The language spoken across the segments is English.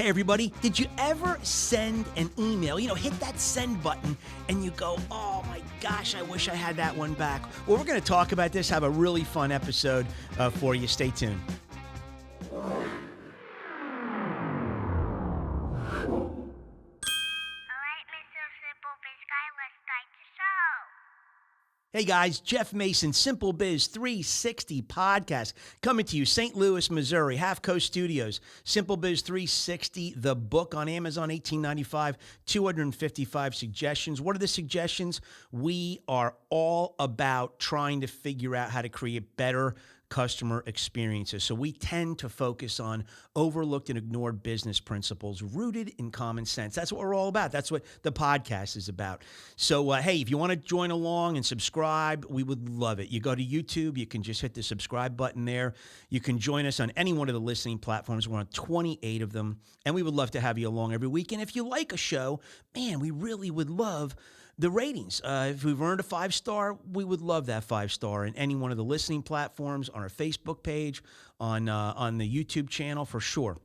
Hey everybody, did you ever send an email? Hit that send button and you go, oh my gosh, I wish I had that one back. Well, we're going to talk about this, have a really fun episode for you. Stay tuned. Hey guys, Jeff Mason, SimpleBiz360 podcast, coming to you, St. Louis, Missouri, Half Coast Studios. SimpleBiz360, the book on Amazon, $18.95, 255 suggestions. What are the suggestions? We are all about trying to figure out how to create better customer experiences. So we tend to focus on overlooked and ignored business principles rooted in common sense. That's what we're all about. That's what the podcast is about. So, hey, if you want to join along and subscribe, we would love it. You go to YouTube, you can just hit the subscribe button there. You can join us on any one of the listening platforms. We're on 28 of them, and we would love to have you along every week. And if you like a show, man, we really would love the ratings. If we've earned a 5-star, we would love that 5-star in any one of the listening platforms, on our Facebook page, on the YouTube channel for sure.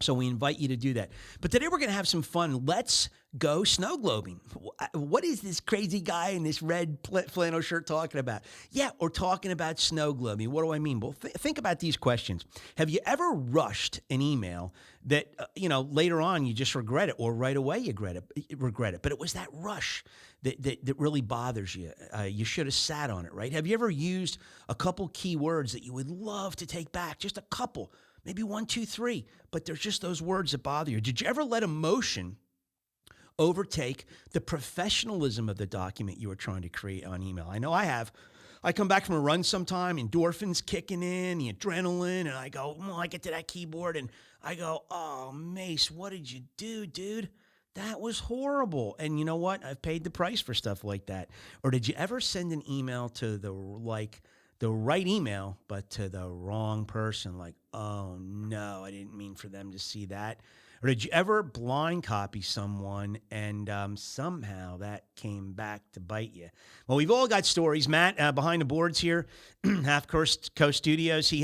So we invite you to do that. But today we're going to have some fun. Let's go snow globing. What is this crazy guy in this red flannel shirt talking about? Yeah, we're talking about snow globing. What do I mean? Well, think about these questions. Have you ever rushed an email that, later on you just regret it, or right away you regret it? But it was that rush that really bothers you. You should have sat on it, right? Have you ever used a couple key words that you would love to take back? Just a couple. Maybe 1, 2, 3, but there's just those words that bother you. Did you ever let emotion overtake the professionalism of the document you were trying to create on email? I know I have. I come back from a run sometime, endorphins kicking in, the adrenaline, and I go, I get to that keyboard, and I go, oh, Mace, what did you do, dude? That was horrible. And you know what? I've paid the price for stuff like that. Or did you ever send an email to the right email, but to the wrong person? Like, oh no, I didn't mean for them to see that. Or did you ever blind copy someone and somehow that came back to bite you? Well, we've all got stories. Matt, behind the boards here, Half Coast Studios, he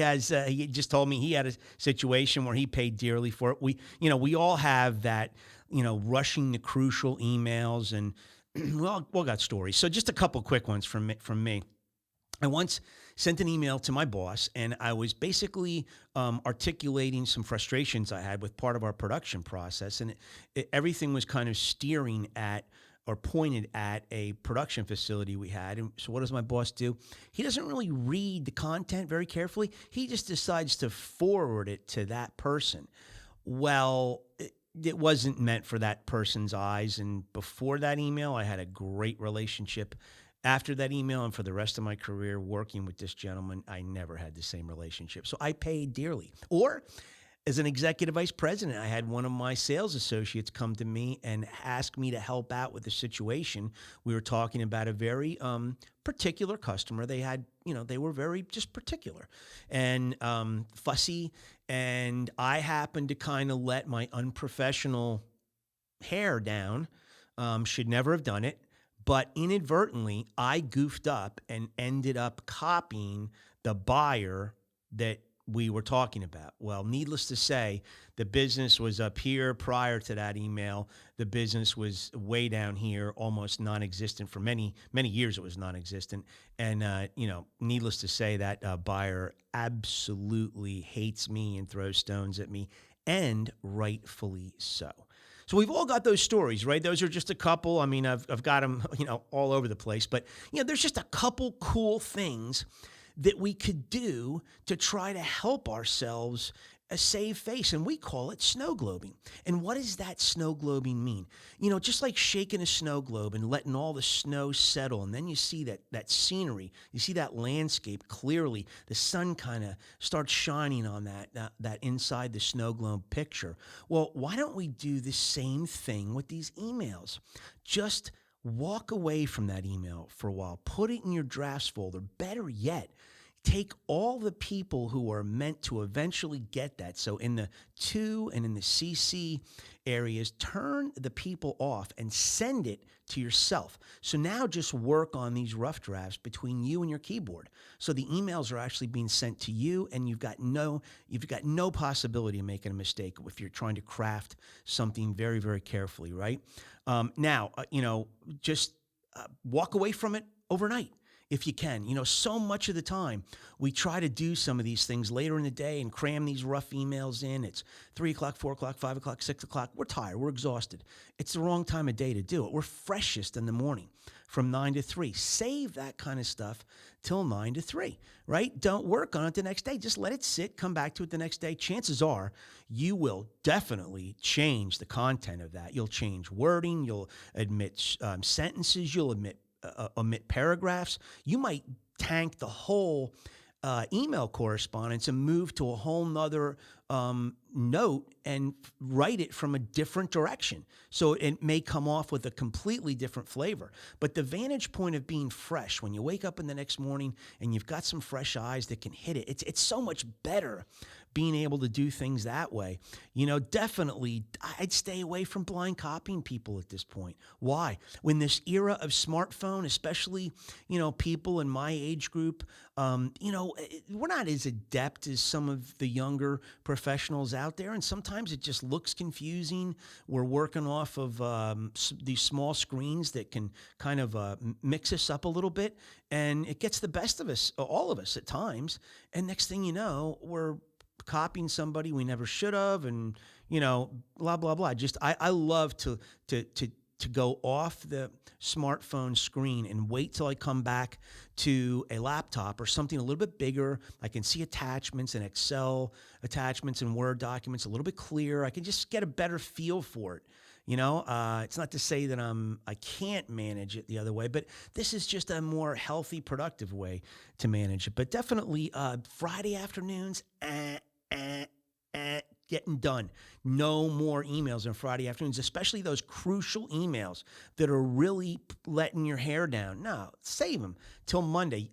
just told me he had a situation where he paid dearly for it. We all have that, rushing the crucial emails, and we all got stories. So just a couple quick ones from me. I once sent an email to my boss, and I was basically articulating some frustrations I had with part of our production process, and everything was kind of steering at or pointed at a production facility we had. And so what does my boss do? He doesn't really read the content very carefully. He just decides to forward it to that person. Well, it wasn't meant for that person's eyes, and before that email, I had a great relationship. After that email, and for the rest of my career working with this gentleman, I never had the same relationship. So I paid dearly. Or as an executive vice president, I had one of my sales associates come to me and ask me to help out with a situation. We were talking about a very particular customer. They had, they were very just particular and fussy. And I happened to kind of let my unprofessional hair down. Should never have done it. But inadvertently, I goofed up and ended up copying the buyer that we were talking about. Well, needless to say, the business was up here prior to that email. The business was way down here, almost non-existent. For many, many years, it was non-existent. And, needless to say, that buyer absolutely hates me and throws stones at me, and rightfully so. So we've all got those stories, right? Those are just a couple. I mean, I've got them, all over the place. But, there's just a couple cool things that we could do to try to help ourselves save face. And we call it snow globing. And what does that snow globing mean? Just like shaking a snow globe and letting all the snow settle. And then you see that scenery. You see that landscape clearly. The sun kind of starts shining on that inside the snow globe picture. Well, why don't we do the same thing with these emails? Just walk away from that email for a while. Put it in your drafts folder. Better yet, take all the people who are meant to eventually get that. So in the 2 and in the CC areas, turn the people off and send it to yourself. So now just work on these rough drafts between you and your keyboard. So the emails are actually being sent to you, and you've got no possibility of making a mistake if you're trying to craft something very, very carefully, right? Now, just walk away from it overnight if you can. So much of the time we try to do some of these things later in the day and cram these rough emails in. It's 3 o'clock, 4 o'clock, 5 o'clock, 6 o'clock. We're tired. We're exhausted. It's the wrong time of day to do it. We're freshest in the morning from 9 to 3. Save that kind of stuff till 9 to 3, right? Don't work on it the next day. Just let it sit, come back to it the next day. Chances are you will definitely change the content of that. You'll change wording. You'll omit sentences. You'll omit paragraphs. You might tank the whole email correspondence and move to a whole nother note and write it from a different direction. So it may come off with a completely different flavor. But the vantage point of being fresh, when you wake up in the next morning and you've got some fresh eyes that can hit it, it's so much better being able to do things that way. Definitely I'd stay away from blind copying people at this point. Why? When this era of smartphone, especially, people in my age group, we're not as adept as some of the younger professionals out there. And sometimes it just looks confusing. We're working off of these small screens that can kind of mix us up a little bit. And it gets the best of us, all of us at times. And next thing you know, we're copying somebody we never should have, and blah blah blah. Just I love to go off the smartphone screen and wait till I come back to a laptop or something a little bit bigger. I can see attachments and Excel attachments and Word documents a little bit clearer. I can just get a better feel for it. It's not to say that I can't manage it the other way, but this is just a more healthy, productive way to manage it. But definitely Friday afternoons, getting done. No more emails on Friday afternoons, especially those crucial emails that are really letting your hair down. No, save them till Monday.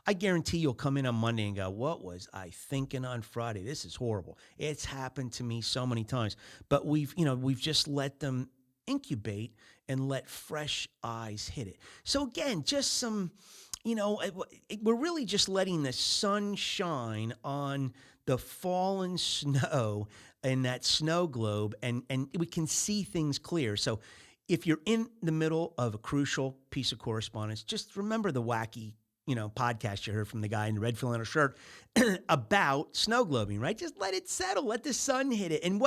I guarantee you'll come in on Monday and go, what was I thinking on Friday? This is horrible. It's happened to me so many times. But we've just let them incubate and let fresh eyes hit it. So again, just some, we're really just letting the sun shine on the fallen snow in that snow globe, and we can see things clear. So if you're in the middle of a crucial piece of correspondence, just remember the wacky podcast you heard from the guy in the red flannel shirt about snow globing, right? Just let it settle, let the sun hit it. And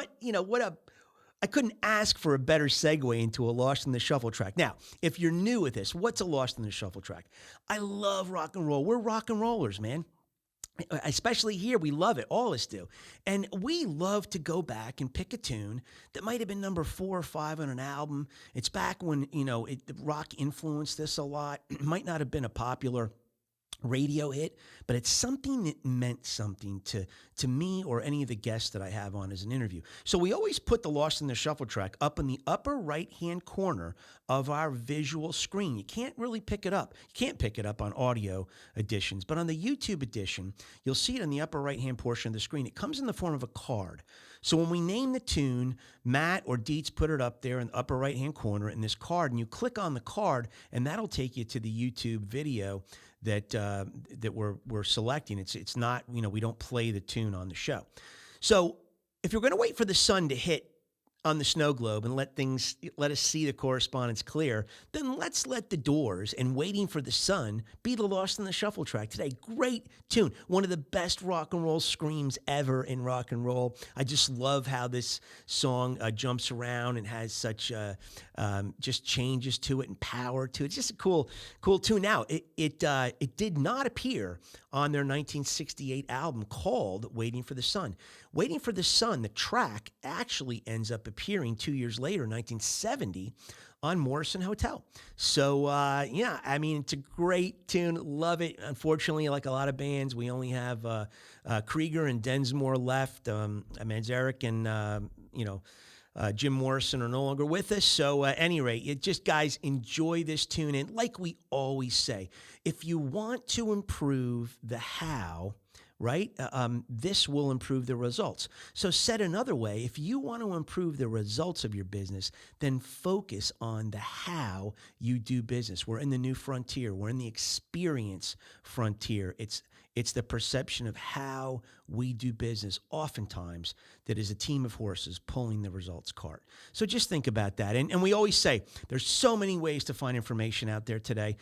I couldn't ask for a better segue into a Lost in the Shuffle track. Now, if you're new with this, what's a Lost in the Shuffle track? I love rock and roll. We're rock and rollers, man. Especially here, we love it. All of us do. And we love to go back and pick a tune that might have been number 4 or 5 on an album. It's back when, rock influenced this a lot. It might not have been a popular radio hit, but it's something that meant something to me or any of the guests that I have on as an interview. So we always put the Lost in the Shuffle track up in the upper right-hand corner of our visual screen. You can't really pick it up. You can't pick it up on audio editions, but on the YouTube edition, you'll see it in the upper right-hand portion of the screen. It comes in the form of a card. So when we name the tune, Matt or Dietz put it up there in the upper right-hand corner in this card, and you click on the card, and that'll take you to the YouTube video that we're selecting. It's not, we don't play the tune on the show. So if you're going to wait for the sun to hit on the snow globe and let us see the correspondence clear, then let's let The Doors and Waiting for the Sun be the Lost in the Shuffle track today. Great tune. One of the best rock and roll screams ever in rock and roll. I just love how this song jumps around and has such just changes to it and power to it. It's just a cool tune. Now, it did not appear on their 1968 album called Waiting for the Sun. Waiting for the Sun, the track, actually ends up appearing 2 years later, 1970, on Morrison Hotel. So, it's a great tune. Love it. Unfortunately, like a lot of bands, we only have Krieger and Densmore left. Manzarek and, Jim Morrison are no longer with us. So at any rate, guys, enjoy this tune in. Like we always say, if you want to improve the how, right? This will improve the results. So said another way, if you want to improve the results of your business, then focus on the how you do business. We're in the new frontier. We're in the experience frontier. It's the perception of how we do business oftentimes that is a team of horses pulling the results cart. So just think about that. And we always say there's so many ways to find information out there today.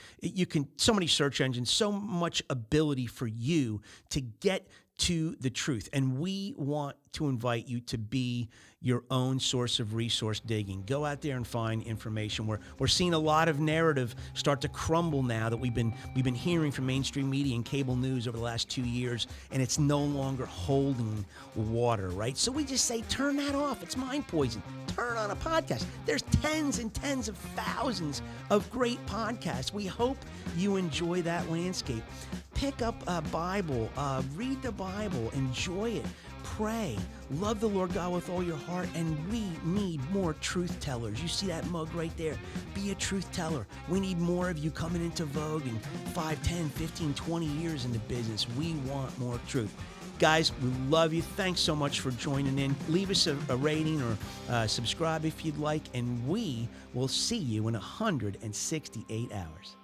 So many search engines, so much ability for you to get to the truth. And we want to invite you to be your own source of resource digging. Go out there and find information. We're seeing a lot of narrative start to crumble now that we've been hearing from mainstream media and cable news over the last 2 years, and it's no longer holding water, right? So we just say, turn that off. It's mind poison. Turn on a podcast. There's tens and tens of thousands of great podcasts. We hope you enjoy that landscape. Pick up a Bible, read the Bible, enjoy it, pray, love the Lord God with all your heart, and we need more truth tellers. You see that mug right there? Be a truth teller. We need more of you coming into vogue in 5, 10, 15, 20 years in the business. We want more truth. Guys, we love you. Thanks so much for joining in. Leave us a rating or subscribe if you'd like, and we will see you in 168 hours.